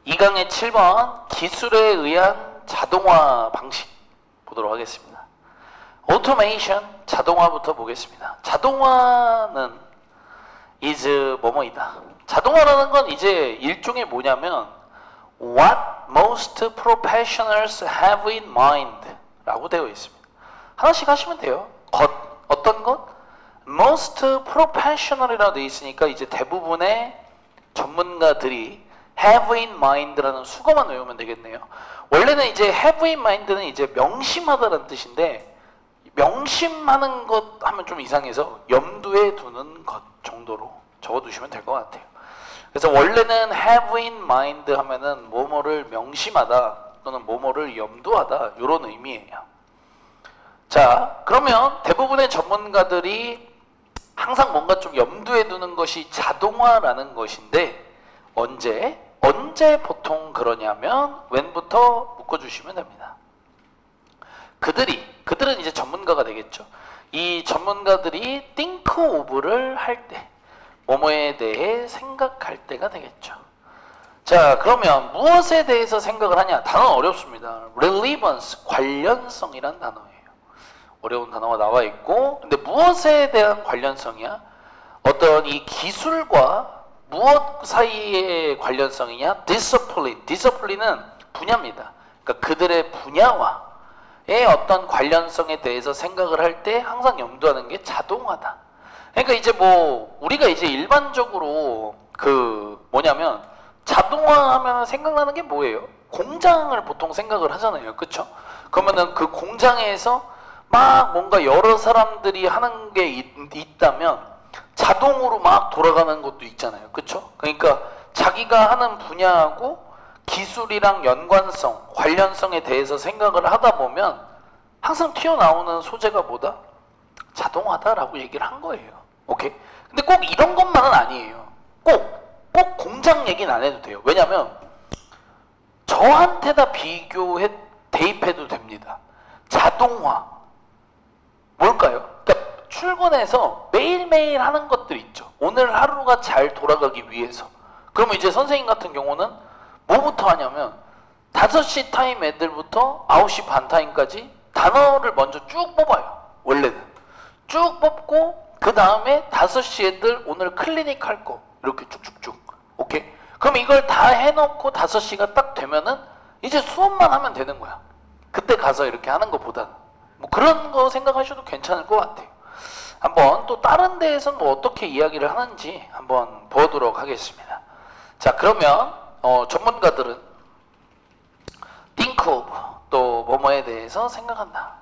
2강의 7번 기술에 의한 자동화 방식 보도록 하겠습니다. 오토메이션, 자동화부터 보겠습니다. 자동화는 is 뭐뭐이다. 자동화라는 건 이제 일종의 뭐냐면 what most professionals have in mind 라고 되어 있습니다. 하나씩 하시면 돼요. 어떤 것? most professional이라고 되어 있으니까 이제 대부분의 전문가들이 have in mind라는 수거만 외우면 되겠네요. 원래는 이제 have in mind는 이제 명심하다라는 뜻인데 명심하는 것 하면 좀 이상해서 염두에 두는 것 정도로 적어두시면 될 것 같아요. 그래서 원래는 have in mind 하면은 뭐뭐를 명심하다 또는 뭐뭐를 염두하다 이런 의미예요. 자, 그러면 대부분의 전문가들이 항상 뭔가 좀 염두에 두는 것이 자동화라는 것인데 언제 보통 그러냐면 when부터 묶어주시면 됩니다. 그들은 이제 전문가가 되겠죠. 이 전문가들이 think of를 할 때, 뭐뭐에 대해 생각할 때가 되겠죠. 자, 그러면 무엇에 대해서 생각을 하냐? 단어는 어렵습니다. relevance, 관련성이란 단어예요. 어려운 단어가 나와 있고, 근데 무엇에 대한 관련성이야? 어떤 이 기술과 무엇 사이의 관련성이냐? discipline은 분야입니다. 그러니까 그들의 분야와의 어떤 관련성에 대해서 생각을 할 때 항상 염두하는 게 자동화다. 그러니까 이제 뭐 우리가 이제 일반적으로 뭐냐면 자동화하면 생각나는 게 뭐예요? 공장을 보통 생각을 하잖아요. 그렇죠? 그러면은 그 공장에서 막 뭔가 여러 사람들이 하는 게 있다면 자동으로 막 돌아가는 것도 있잖아요. 그렇죠? 그러니까 자기가 하는 분야하고 기술이랑 연관성, 관련성에 대해서 생각을 하다 보면 항상 튀어나오는 소재가 뭐다? 자동화다라고 얘기를 한 거예요. 오케이? 근데 꼭 이런 것만은 아니에요. 꼭 공장 얘기는 안 해도 돼요. 왜냐면 저한테다 대입해도 됩니다. 자동화 뭘까요? 그러니까 출근해서 매일매일 하는 것들 있죠. 오늘 하루가 잘 돌아가기 위해서. 그러면 이제 선생님 같은 경우는 뭐부터 하냐면 5시 타임 애들부터 9시 반 타임까지 단어를 먼저 쭉 뽑아요. 원래는 쭉 뽑고 그 다음에 5시 애들 오늘 클리닉 할 거 이렇게 쭉쭉쭉. 오케이? 그럼 이걸 다 해놓고 5시가 딱 되면은 이제 수업만 하면 되는 거야. 그때 가서 이렇게 하는 것보다는 뭐 그런 거 생각하셔도 괜찮을 것 같아요. 한번 또 다른 데에서는 뭐 어떻게 이야기를 하는지 한번 보도록 하겠습니다. 자, 그러면 전문가들은 think of 또 뭐뭐에 대해서 생각한다.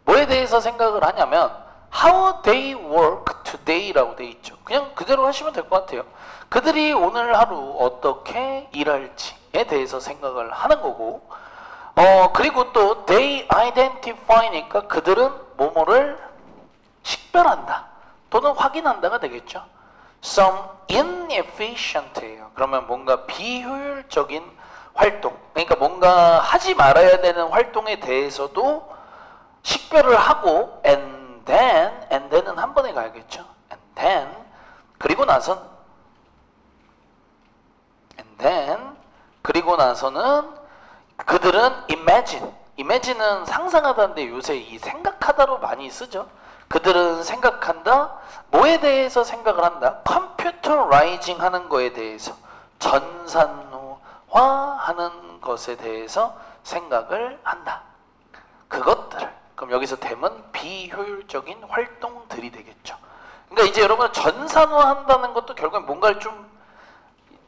뭐에 대해서 생각을 하냐면 how they work today라고 돼 있죠. 그냥 그대로 하시면 될 것 같아요. 그들이 오늘 하루 어떻게 일할지에 대해서 생각을 하는 거고 그리고 또 they identify니까 그들은 뭐뭐를 식별한다 또는 확인한다가 되겠죠. some inefficient예요. 그러면 뭔가 비효율적인 활동, 그러니까 뭔가 하지 말아야 되는 활동에 대해서도 식별을 하고 and then은 한 번에 가야겠죠. and then 그리고 나서는 그들은 imagine은 상상하다인데 요새 이 생각하다로 많이 쓰죠. 그들은 생각한다. 뭐에 대해서 생각을 한다? computerizing 하는 거에 대해서, 전산화하는 것에 대해서 생각을 한다. 그것들을. 그럼 여기서 됨은 비효율적인 활동들이 되겠죠. 그러니까 이제 여러분 전산화한다는 것도 결국엔 뭔가를 좀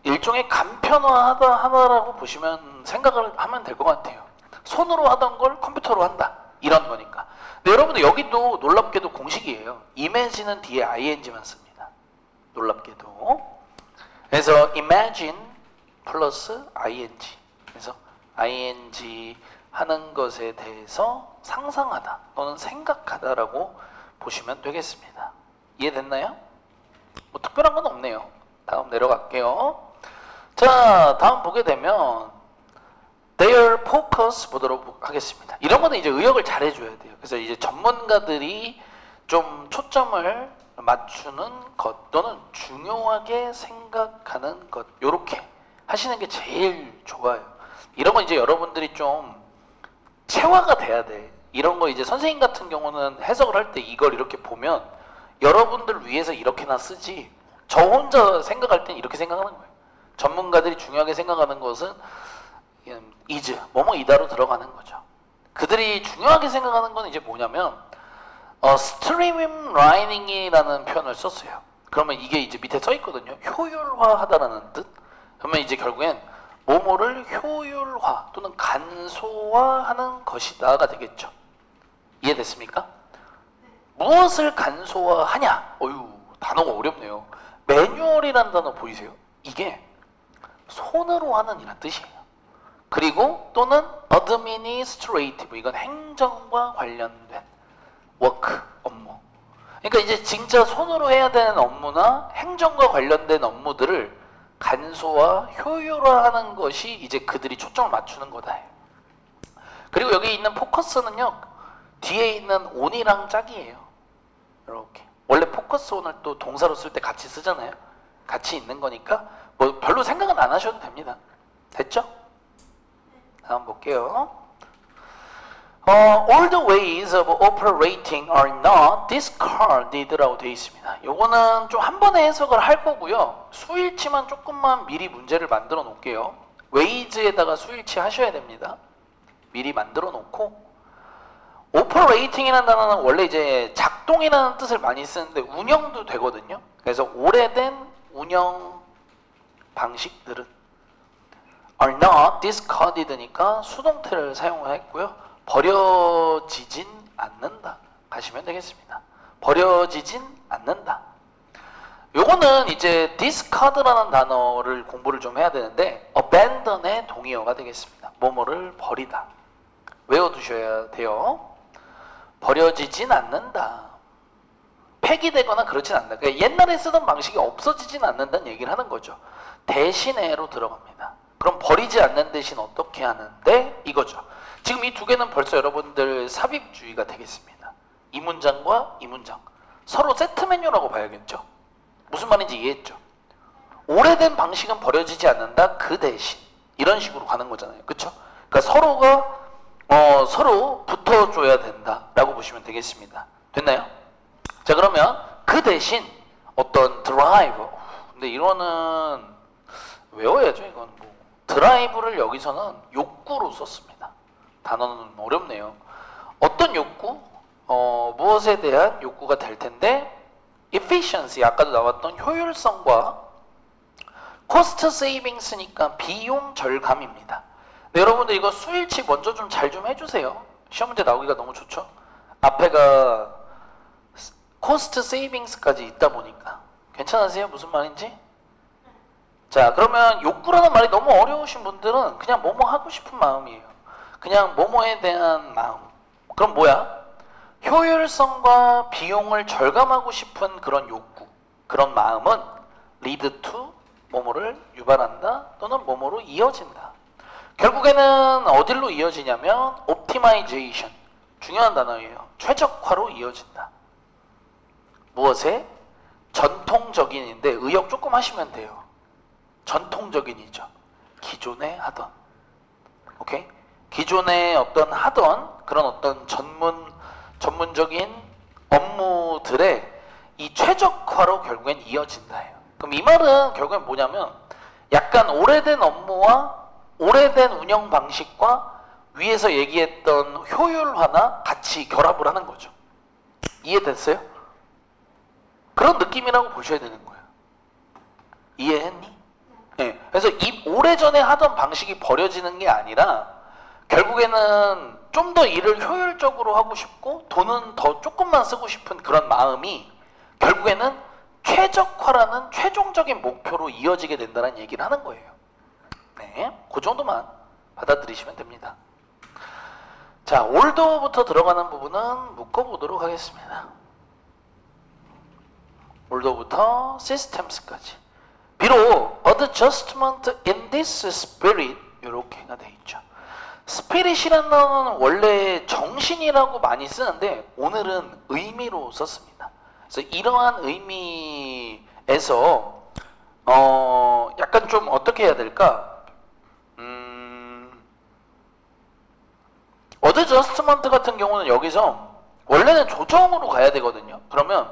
일종의 간편화하다라고 보시면 생각을 하면 될 것 같아요. 손으로 하던 걸 컴퓨터로 한다. 이런 거니까. 근데 여러분들 여기도 놀랍게도 공식이에요. imagine은 뒤에 ing만 씁니다. 놀랍게도. 그래서 imagine 플러스 ing. 그래서 ing 하는 것에 대해서 상상하다 또는 생각하다라고 보시면 되겠습니다. 이해됐나요? 뭐 특별한 건 없네요. 다음 내려갈게요. 자, 다음 보게 되면 their focus 보도록 하겠습니다. 이런 거는 이제 의역을 잘 해줘야 돼요. 그래서 이제 전문가들이 좀 초점을 맞추는 것 또는 중요하게 생각하는 것, 요렇게 하시는 게 제일 좋아요. 이런 거 이제 여러분들이 좀 체화가 돼야 돼. 이런 거 이제 선생님 같은 경우는 해석을 할 때 이걸 이렇게 보면 여러분들 위해서 이렇게나 쓰지, 저 혼자 생각할 땐 이렇게 생각하는 거예요. 전문가들이 중요하게 생각하는 것은 is, 뭐뭐이다로 들어가는 거죠. 그들이 중요하게 생각하는 건 이제 뭐냐면 streamlining이라는 표현을 썼어요. 그러면 이게 이제 밑에 써 있거든요. 효율화하다라는 뜻. 그러면 이제 결국엔 뭐뭐를 효율화 또는 간소화하는 것이다가 되겠죠. 이해됐습니까? 무엇을 간소화하냐? 어휴, 단어가 어렵네요. 매뉴얼이라는 단어 보이세요? 이게 손으로 하는 이란 뜻이에요. 그리고 또는 administrative, 이건 행정과 관련된 워크, 업무. 그러니까 이제 진짜 손으로 해야 되는 업무나 행정과 관련된 업무들을 간소화, 효율화하는 것이 이제 그들이 초점을 맞추는 거다. 그리고 여기 있는 포커스는요, 뒤에 있는 on이랑 짝이에요. 이렇게. 원래 포커스 on을 또 동사로 쓸 때 같이 쓰잖아요. 같이 있는 거니까 뭐 별로 생각은 안 하셔도 됩니다. 됐죠? 다음 볼게요. All the ways of operating are not discarded라고 되어 있습니다. 요거는 좀 한 번에 해석을 할 거고요. 수일치만 조금만 미리 문제를 만들어 놓을게요. ways에다가 수일치 하셔야 됩니다. 미리 만들어 놓고, operating이라는 단어는 원래 이제 작동이라는 뜻을 많이 쓰는데 운영도 되거든요. 그래서 오래된 운영 방식들은 are not discarded니까 수동태를 사용했고요. 버려지진 않는다 가시면 되겠습니다. 버려지진 않는다. 요거는 이제 discard라는 단어를 공부를 좀 해야 되는데 abandon의 동의어가 되겠습니다. 뭐뭐를 버리다. 외워두셔야 돼요. 버려지진 않는다. 폐기되거나 그렇진 않는다. 그러니까 옛날에 쓰던 방식이 없어지진 않는다는 얘기를 하는 거죠. 대신에로 들어갑니다. 그럼 버리지 않는 대신 어떻게 하는데? 이거죠. 지금 이 두 개는 벌써 여러분들 삽입주의가 되겠습니다. 이 문장과 이 문장 서로 세트 메뉴라고 봐야겠죠. 무슨 말인지 이해했죠? 오래된 방식은 버려지지 않는다. 그 대신 이런 식으로 가는 거잖아요. 그렇죠? 그러니까 서로가 서로 붙어줘야 된다라고 보시면 되겠습니다. 됐나요? 자, 그러면 그 대신 어떤 드라이브, 근데 이거는 외워야죠. 이건 뭐 드라이브를 여기서는 욕구로 썼습니다. 단어는 어렵네요. 어떤 욕구? 무엇에 대한 욕구가 될 텐데 efficiency, 아까도 나왔던 효율성과 cost savings니까 비용 절감입니다. 네, 여러분들 이거 수일치 먼저 좀 잘 좀 해주세요. 시험 문제 나오기가 너무 좋죠. 앞에가 cost savings까지 있다 보니까 괜찮으세요? 무슨 말인지? 자, 그러면 욕구라는 말이 너무 어려우신 분들은 그냥 뭐뭐 하고 싶은 마음이에요. 그냥 뭐뭐에 대한 마음. 그럼 뭐야? 효율성과 비용을 절감하고 싶은 그런 욕구, 그런 마음은 lead to, 뭐뭐를 유발한다 또는 뭐뭐로 이어진다. 결국에는 어디로 이어지냐면 optimization, 중요한 단어예요. 최적화로 이어진다. 무엇에? 전통적인인데 의역 조금 하시면 돼요. 전통적인이죠. 기존에 하던, 오케이? 기존에 어떤 하던 그런 어떤 전문적인 업무들의 이 최적화로 결국엔 이어진다예요. 그럼 이 말은 결국엔 뭐냐면 약간 오래된 업무와 오래된 운영 방식과 위에서 얘기했던 효율화나 같이 결합을 하는 거죠. 이해됐어요? 그런 느낌이라고 보셔야 되는 거예요. 이해했니? 네. 그래서 이 오래전에 하던 방식이 버려지는 게 아니라 결국에는 좀 더 일을 효율적으로 하고 싶고 돈은 더 조금만 쓰고 싶은 그런 마음이 결국에는 최적화라는 최종적인 목표로 이어지게 된다는 얘기를 하는 거예요. 네, 그 정도만 받아들이시면 됩니다. 자, 올더부터 들어가는 부분은 묶어보도록 하겠습니다. 올더부터 systems까지. 비록 adjustment in this spirit 이렇게가 돼 있죠. 스피릿이라는 단어는 원래 정신이라고 많이 쓰는데 오늘은 의미로 썼습니다. 그래서 이러한 의미에서 약간 좀 어떻게 해야 될까? 어드저스트먼트 같은 경우는 여기서 원래는 조정으로 가야 되거든요. 그러면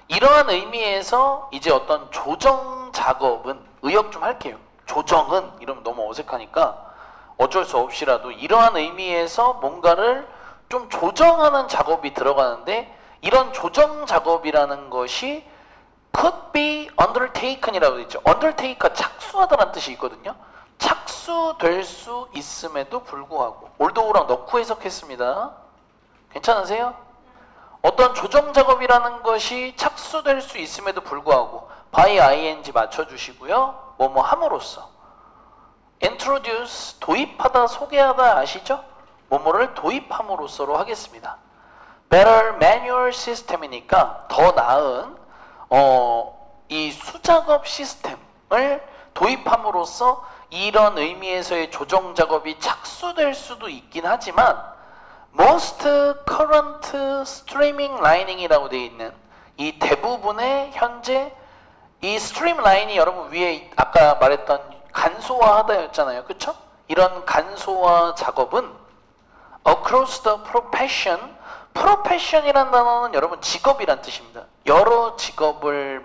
이러한 의미에서 이제 어떤 조정 작업은 의역 좀 할게요. 조정은 이러면 너무 어색하니까 어쩔 수 없이라도 이러한 의미에서 뭔가를 좀 조정하는 작업이 들어가는데 이런 조정 작업이라는 것이 could be undertaken이라고 되어 있죠. undertake가 착수하다라는 뜻이 있거든요. 착수될 수 있음에도 불구하고 올도우랑 넣고 해석했습니다. 괜찮으세요? 어떤 조정 작업이라는 것이 착수될 수 있음에도 불구하고 by ing 맞춰주시고요. 뭐뭐 함으로써 introduce 도입하다 소개하다 아시죠? 뭐뭐를 도입함으로써로 하겠습니다. better manual system이니까 더 나은 이 수작업 시스템을 도입함으로써 이런 의미에서의 조정 작업이 착수될 수도 있긴 하지만 most current streaming lining이라고 되어 있는 이 대부분의 현재 이 스트림라인이 여러분 위에 아까 말했던 간소화하다였잖아요. 그쵸? 이런 간소화 작업은 across the profession profession이라는 단어는 여러분 직업이란 뜻입니다. 여러 직업을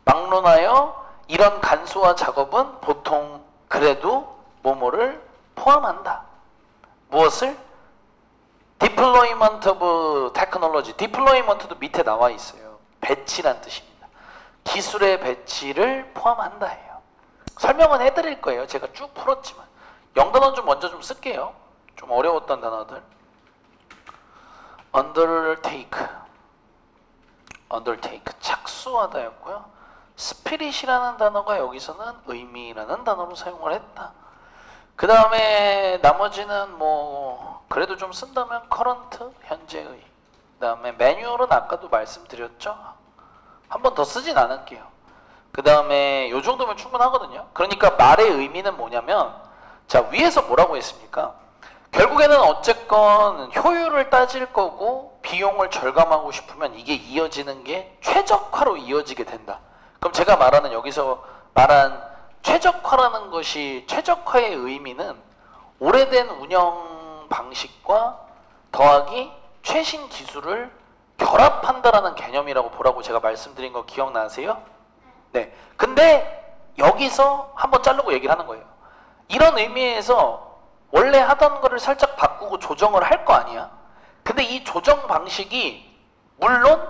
막론하여 이런 간소화 작업은 보통 그래도 뭐뭐를 포함한다. 무엇을? Deployment of Technology. Deployment도 밑에 나와 있어요. 배치란 뜻입니다. 기술의 배치를 포함한다 해요. 설명은 해드릴 거예요. 제가 쭉 풀었지만 영단어 좀 먼저 좀 쓸게요. 좀 어려웠던 단어들. undertake 착수하다였고요. spirit이라는 단어가 여기서는 의미라는 단어로 사용을 했다. 그 다음에 나머지는 뭐 그래도 좀 쓴다면 current 현재의, 그 다음에 manual은 아까도 말씀드렸죠. 한 번 더 쓰진 않을게요. 그 다음에 요 정도면 충분하거든요. 그러니까 말의 의미는 뭐냐면 자 위에서 뭐라고 했습니까? 결국에는 어쨌건 효율을 따질 거고 비용을 절감하고 싶으면 이게 이어지는 게 최적화로 이어지게 된다. 그럼 제가 말하는 여기서 말한 최적화라는 것이 최적화의 의미는 오래된 운영 방식과 더하기 최신 기술을 결합한다라는 개념이라고 보라고 제가 말씀드린 거 기억나세요? 네. 근데 여기서 한번 자르고 얘기를 하는 거예요. 이런 의미에서 원래 하던 거를 살짝 바꾸고 조정을 할 거 아니야? 근데 이 조정 방식이 물론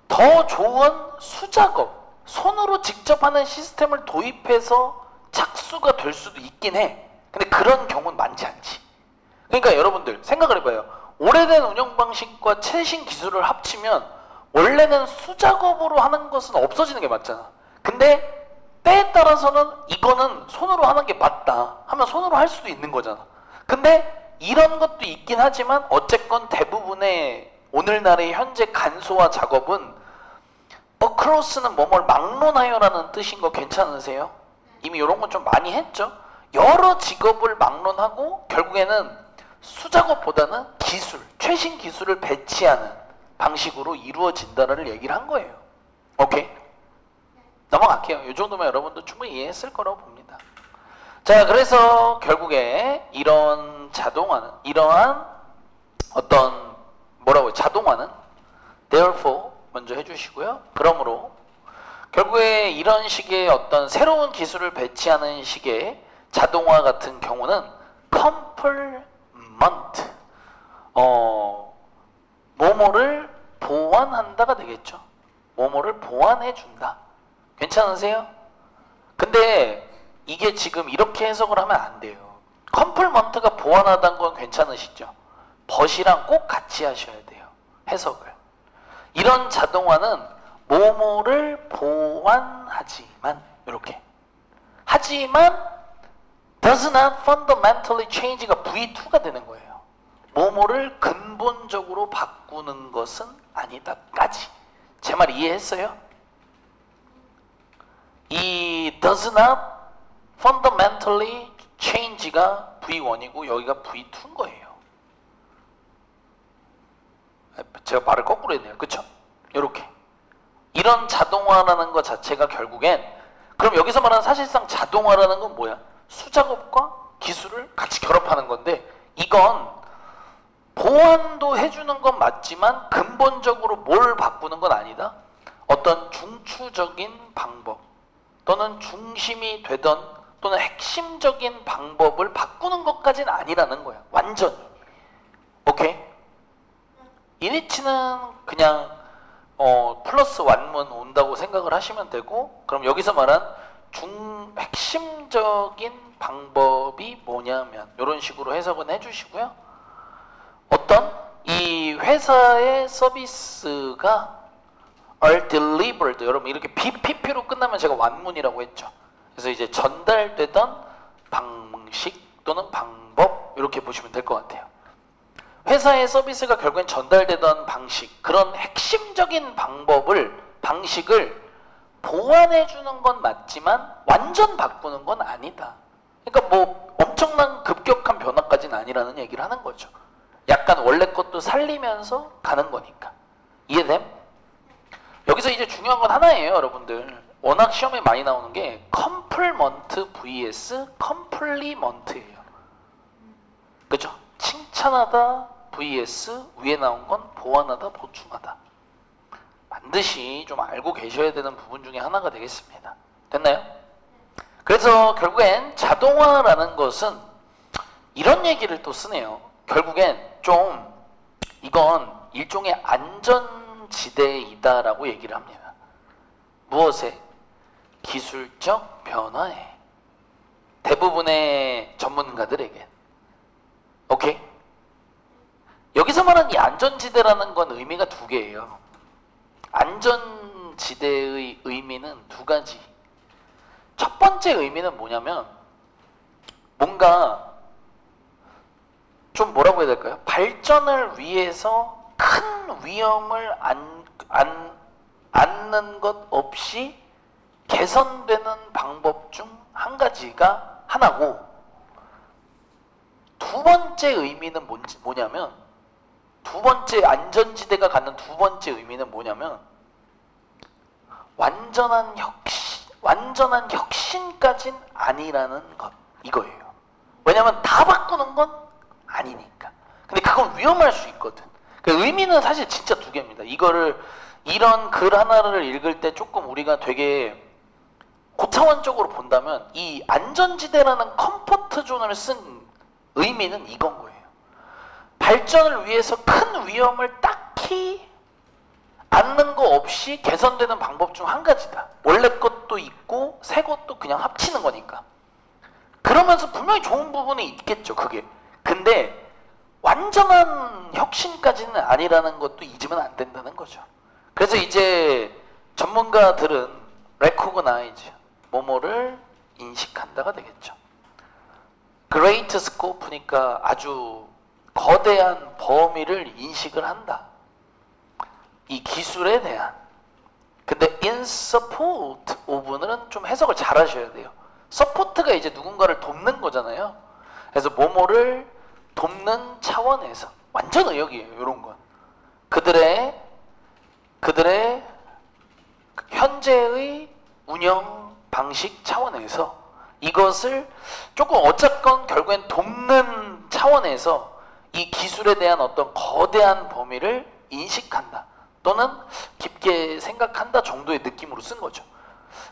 더 좋은 수작업, 손으로 직접 하는 시스템을 도입해서 착수가 될 수도 있긴 해. 근데 그런 경우는 많지 않지. 그러니까 여러분들 생각을 해봐요. 오래된 운영 방식과 최신 기술을 합치면 원래는 수작업으로 하는 것은 없어지는 게 맞잖아. 근데 때에 따라서는 이거는 손으로 하는 게 맞다 하면 손으로 할 수도 있는 거잖아. 근데 이런 것도 있긴 하지만 어쨌건 대부분의 오늘날의 현재 간소화 작업은 across는 뭐뭘 막론하여라는 뜻인 거 괜찮으세요? 이미 이런 건 좀 많이 했죠. 여러 직업을 막론하고 결국에는 수작업보다는 기술, 최신 기술을 배치하는 방식으로 이루어진다는 얘기를 한 거예요. 오케이? 넘어갈게요. 이 정도면 여러분도 충분히 이해했을 거라고 봅니다. 자, 그래서 결국에 이런 자동화는, 이러한 어떤 자동화는 therefore 먼저 해주시고요. 그러므로 결국에 이런 식의 어떤 새로운 기술을 배치하는 식의 자동화 같은 경우는 complement 뭐뭐를 보완한다가 되겠죠. 뭐뭐를 보완해준다. 괜찮으세요? 근데 이게 지금 이렇게 해석을 하면 안 돼요. 컴플먼트가 보완하다는 건 괜찮으시죠? 벗이랑 꼭 같이 하셔야 돼요. 해석을. 이런 자동화는 뭐뭐를 보완하지만 이렇게 하지만 does not fundamentally change가 V2가 되는 거예요. 뭐뭐를 근본적으로 바꾸는 것은 아니다까지. 제 말 이해했어요? 이 does not fundamentally change가 V1이고 여기가 V2인 거예요. 제가 말을 거꾸로 했네요. 그쵸? 요렇게. 이런 자동화라는 것 자체가 결국엔 그럼 여기서 말하는 사실상 자동화라는 건 뭐야? 수작업과 기술을 같이 결합하는 건데 이건 보완도 해주는 건 맞지만 근본적으로 뭘 바꾸는 건 아니다. 어떤 중추적인 방법 또는 중심이 되던 또는 핵심적인 방법을 바꾸는 것까지는 아니라는 거야. 완전히. 오케이? 이니치는 그냥 플러스 완문 온다고 생각을 하시면 되고, 그럼 여기서 말한 핵심적인 방법이 뭐냐면 이런 식으로 해석은 해주시고요. 어떤 이 회사의 서비스가 are delivered, 여러분 이렇게 BPP로 끝나면 제가 완문이라고 했죠. 그래서 이제 전달되던 방식 또는 방법 이렇게 보시면 될 것 같아요. 회사의 서비스가 결국엔 전달되던 방식, 그런 핵심적인 방식을 보완해 주는 건 맞지만 완전 바꾸는 건 아니다. 그러니까 뭐 엄청난 급격한 변화까지는 아니라는 얘기를 하는 거죠. 약간 원래 것도 살리면서 가는 거니까. 이해됨? 여기서 이제 중요한 건 하나예요, 여러분들. 워낙 시험에 많이 나오는 게 컴플먼트 vs 컴플리먼트예요. 그죠? 칭찬하다 vs 위에 나온 건 보완하다, 보충하다. 반드시 좀 알고 계셔야 되는 부분 중에 하나가 되겠습니다. 됐나요? 그래서 결국엔 자동화라는 것은 이런 얘기를 또 쓰네요. 결국엔 좀 이건 일종의 안전지대이다라고 얘기를 합니다. 무엇에? 기술적 변화에. 대부분의 전문가들에게. 오케이? 여기서 말하는 이 안전지대라는 건 의미가 두 개예요. 안전지대의 의미는 두 가지. 첫 번째 의미는 뭐냐면 뭔가 좀 뭐라고 해야 될까요? 발전을 위해서 큰 위험을 안는 것 없이 개선되는 방법 중 한 가지가 하나고, 두 번째 의미는 뭐냐면, 두 번째 안전지대가 갖는 두 번째 의미는 뭐냐면 완전한 혁신까진 아니라는 것, 이거예요. 왜냐면 다 바꾸는 건 아니니까. 근데 그건 위험할 수 있거든. 그 의미는 사실 진짜 두 개입니다. 이런 글 하나를 읽을 때 조금 우리가 되게 고차원적으로 본다면 이 안전지대라는 컴포트 존을 쓴 의미는 이건 거예요. 발전을 위해서 큰 위험을 딱히 안는 거 없이 개선되는 방법 중 한 가지다. 원래 것도 있고 새 것도 그냥 합치는 거니까. 그러면서 분명히 좋은 부분이 있겠죠, 그게. 근데 완전한 혁신까지는 아니라는 것도 잊으면 안 된다는 거죠. 그래서 이제 전문가들은 recognize, 뭐뭐를 인식한다가 되겠죠. great scope니까 아주 거대한 범위를 인식을 한다. 이 기술에 대한. 근데 in support of는 좀 해석을 잘 하셔야 돼요. support가 이제 누군가를 돕는 거잖아요. 그래서 뭐뭐를 돕는 차원에서 완전 의역이에요. 이런 건 그들의 현재의 운영 방식 차원에서 이것을 조금 어쨌건 결국엔 돕는 차원에서 이 기술에 대한 어떤 거대한 범위를 인식한다 또는 깊게 생각한다 정도의 느낌으로 쓴 거죠.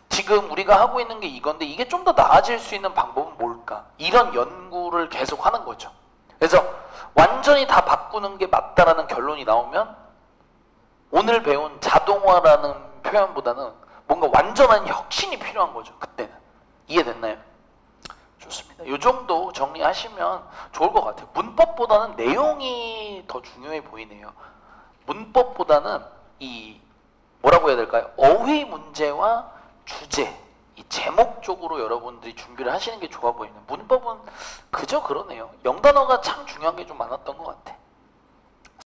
지금 우리가 하고 있는 게 이건데 이게 좀 더 나아질 수 있는 방법은 뭘까? 이런 연구를 계속 하는 거죠. 그래서 완전히 다 바꾸는 게 맞다라는 결론이 나오면 오늘 배운 자동화라는 표현보다는 뭔가 완전한 혁신이 필요한 거죠. 그때는. 이해됐나요? 좋습니다. 이 정도 정리하시면 좋을 것 같아요. 문법보다는 내용이 더 중요해 보이네요. 문법보다는 이 뭐라고 해야 될까요? 어휘 문제와 주제, 이 제목 쪽으로 여러분들이 준비를 하시는 게 좋아 보이는. 문법은 그저 그러네요. 영단어가 참 중요한 게 좀 많았던 것 같아.